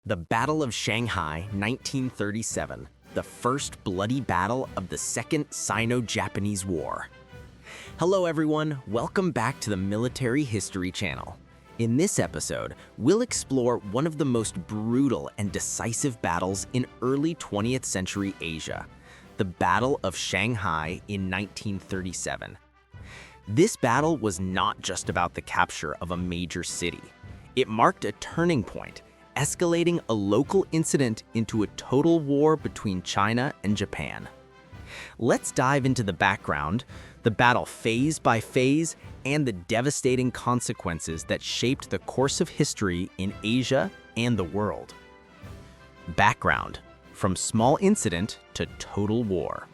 The Battle of Shanghai, 1937, the first bloody battle of the Second Sino-Japanese War. Hello everyone, welcome back to the Military History Channel. In this episode, we'll explore one of the most brutal and decisive battles in early 20th century Asia, the Battle of Shanghai in 1937. This battle was not just about the capture of a major city. It marked a turning point, escalating a local incident into a total war between China and Japan. Let's dive into the background, the battle phase by phase, and the devastating consequences that shaped the course of history in Asia and the world. Background: from small incident to total war.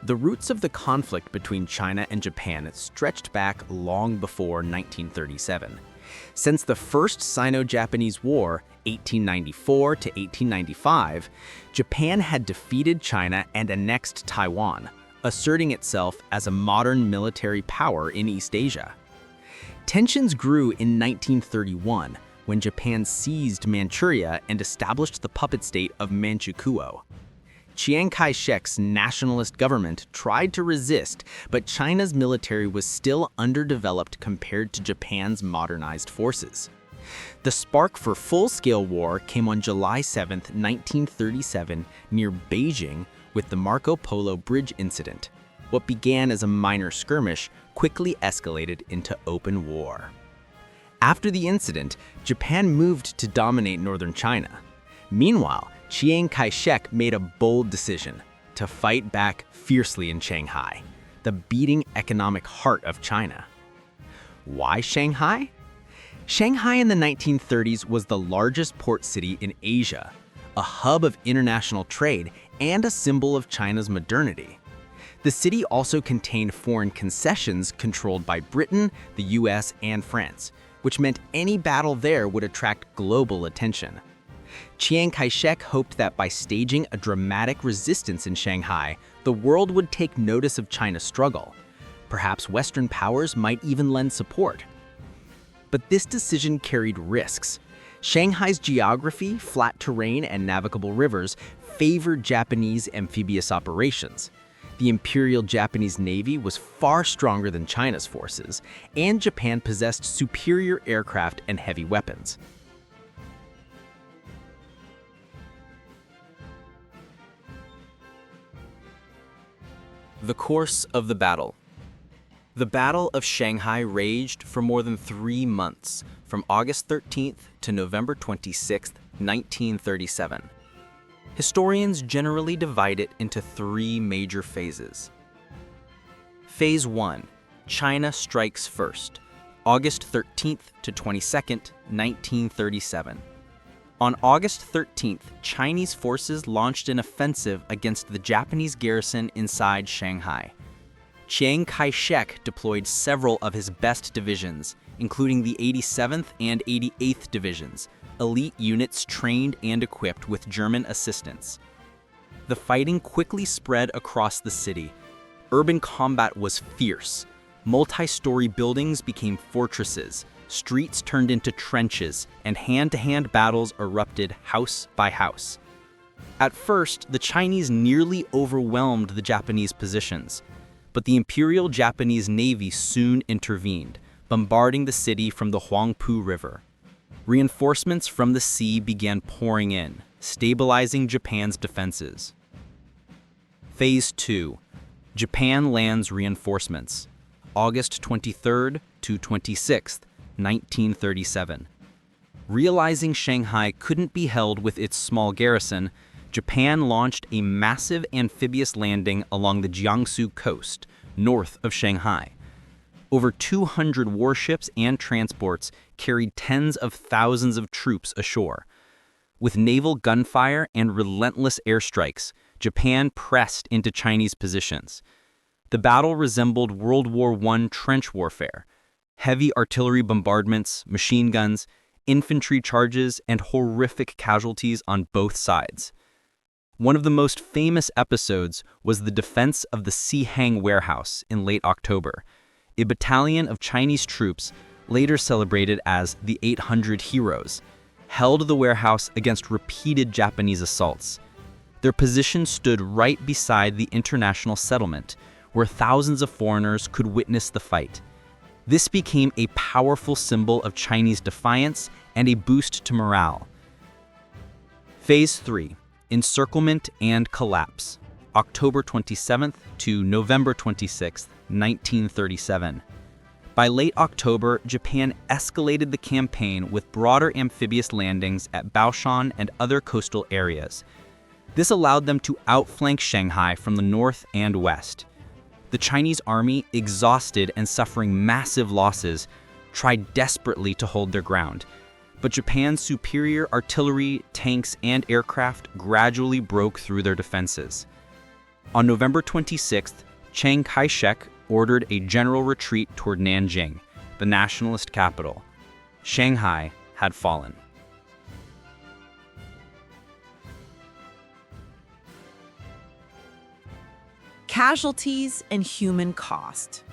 The roots of the conflict between China and Japan stretched back long before 1937. Since the First Sino-Japanese War, 1894 to 1895, Japan had defeated China and annexed Taiwan, asserting itself as a modern military power in East Asia. Tensions grew in 1931 when Japan seized Manchuria and established the puppet state of Manchukuo. Chiang Kai-shek's nationalist government tried to resist, but China's military was still underdeveloped compared to Japan's modernized forces. The spark for full-scale war came on July 7, 1937, near Beijing with the Marco Polo Bridge incident. What began as a minor skirmish quickly escalated into open war. After the incident, Japan moved to dominate northern China. Meanwhile, Chiang Kai-shek made a bold decision to fight back fiercely in Shanghai, the beating economic heart of China. Why Shanghai? Shanghai in the 1930s was the largest port city in Asia, a hub of international trade and a symbol of China's modernity. The city also contained foreign concessions controlled by Britain, the US, and France, which meant any battle there would attract global attention. Chiang Kai-shek hoped that by staging a dramatic resistance in Shanghai, the world would take notice of China's struggle. Perhaps Western powers might even lend support. But this decision carried risks. Shanghai's geography, flat terrain, and navigable rivers favored Japanese amphibious operations. The Imperial Japanese Navy was far stronger than China's forces, and Japan possessed superior aircraft and heavy weapons. The course of the battle. The Battle of Shanghai raged for more than 3 months, from August 13th to November 26th, 1937. Historians generally divide it into 3 major phases. Phase 1. China strikes first, August 13th to 22nd, 1937. On August 13th, Chinese forces launched an offensive against the Japanese garrison inside Shanghai. Chiang Kai-shek deployed several of his best divisions, including the 87th and 88th Divisions, elite units trained and equipped with German assistance. The fighting quickly spread across the city. Urban combat was fierce. Multi-story buildings became fortresses. Streets turned into trenches, and hand-to-hand battles erupted house by house. At first, the Chinese nearly overwhelmed the Japanese positions, but the Imperial Japanese Navy soon intervened, bombarding the city from the Huangpu River. Reinforcements from the sea began pouring in, stabilizing Japan's defenses. Phase 2. Japan lands reinforcements, August 23rd to 26th, 1937. Realizing Shanghai couldn't be held with its small garrison, Japan launched a massive amphibious landing along the Jiangsu coast, north of Shanghai. Over 200 warships and transports carried tens of thousands of troops ashore. With naval gunfire and relentless airstrikes, Japan pressed into Chinese positions. The battle resembled World War I trench warfare. Heavy artillery bombardments, machine guns, infantry charges, and horrific casualties on both sides. One of the most famous episodes was the defense of the Sihang Warehouse in late October. A battalion of Chinese troops, later celebrated as the 800 Heroes, held the warehouse against repeated Japanese assaults. Their position stood right beside the international settlement, where thousands of foreigners could witness the fight. This became a powerful symbol of Chinese defiance and a boost to morale. Phase 3. Encirclement and collapse. October 27th to November 26th, 1937. By late October, Japan escalated the campaign with broader amphibious landings at Baoshan and other coastal areas. This allowed them to outflank Shanghai from the north and west. The Chinese army, exhausted and suffering massive losses, tried desperately to hold their ground. But Japan's superior artillery, tanks, and aircraft gradually broke through their defenses. On November 26th, Chiang Kai-shek ordered a general retreat toward Nanjing, the nationalist capital. Shanghai had fallen. Casualties and human cost.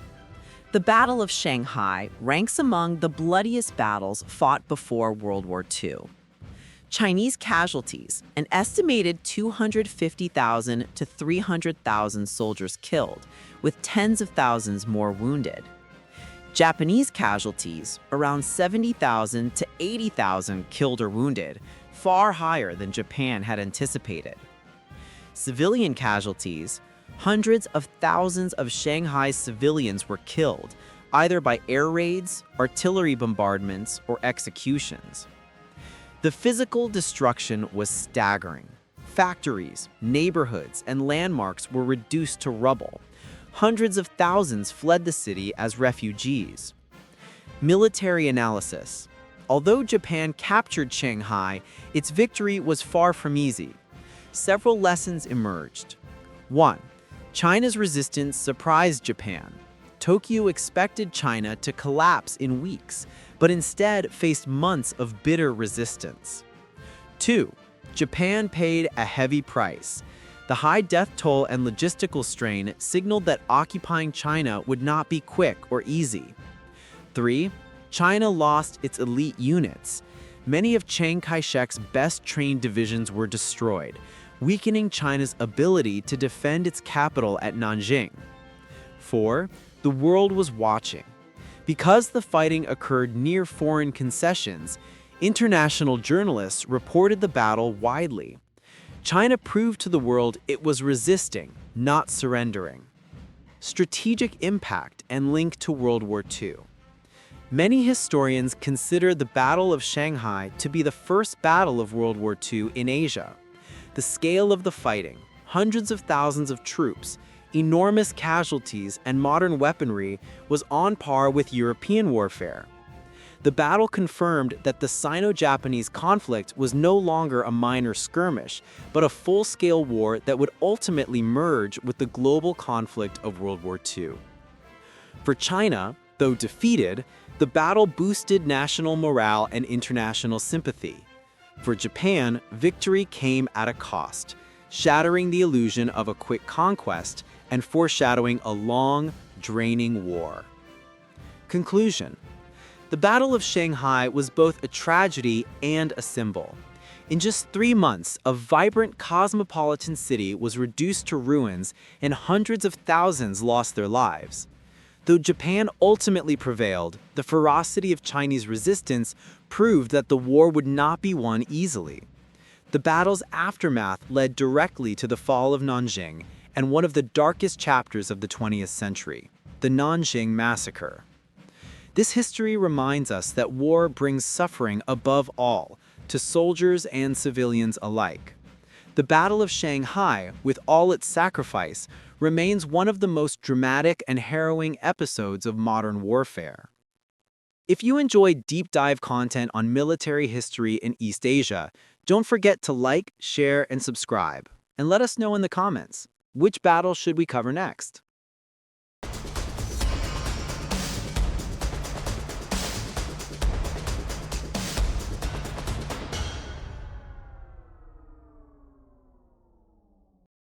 The Battle of Shanghai ranks among the bloodiest battles fought before World War II. Chinese casualties, an estimated 250,000 to 300,000 soldiers killed, with tens of thousands more wounded. Japanese casualties, around 70,000 to 80,000 killed or wounded, far higher than Japan had anticipated. Civilian casualties, hundreds of thousands of Shanghai's civilians were killed, either by air raids, artillery bombardments, or executions. The physical destruction was staggering. Factories, neighborhoods, and landmarks were reduced to rubble. Hundreds of thousands fled the city as refugees. Military analysis. Although Japan captured Shanghai, its victory was far from easy. Several lessons emerged. 1. China's resistance surprised Japan. Tokyo expected China to collapse in weeks, but instead faced months of bitter resistance. 2. Japan paid a heavy price. The high death toll and logistical strain signaled that occupying China would not be quick or easy. 3. China lost its elite units. Many of Chiang Kai-shek's best-trained divisions were destroyed, weakening China's ability to defend its capital at Nanjing. 4. The world was watching. Because the fighting occurred near foreign concessions, international journalists reported the battle widely. China proved to the world it was resisting, not surrendering. Strategic impact and link to World War II. Many historians consider the Battle of Shanghai to be the first battle of World War II in Asia. The scale of the fighting, hundreds of thousands of troops, enormous casualties, and modern weaponry was on par with European warfare. The battle confirmed that the Sino-Japanese conflict was no longer a minor skirmish, but a full-scale war that would ultimately merge with the global conflict of World War II. For China, though defeated, the battle boosted national morale and international sympathy. For Japan, victory came at a cost, shattering the illusion of a quick conquest and foreshadowing a long, draining war. Conclusion. The Battle of Shanghai was both a tragedy and a symbol. In just 3 months, a vibrant cosmopolitan city was reduced to ruins and hundreds of thousands lost their lives. Though Japan ultimately prevailed, the ferocity of Chinese resistance proved that the war would not be won easily. The battle's aftermath led directly to the fall of Nanjing and one of the darkest chapters of the 20th century, the Nanjing Massacre. This history reminds us that war brings suffering above all, to soldiers and civilians alike. The Battle of Shanghai, with all its sacrifice, remains one of the most dramatic and harrowing episodes of modern warfare. If you enjoy deep dive content on military history in East Asia, don't forget to like, share, and subscribe. And let us know in the comments, which battle should we cover next?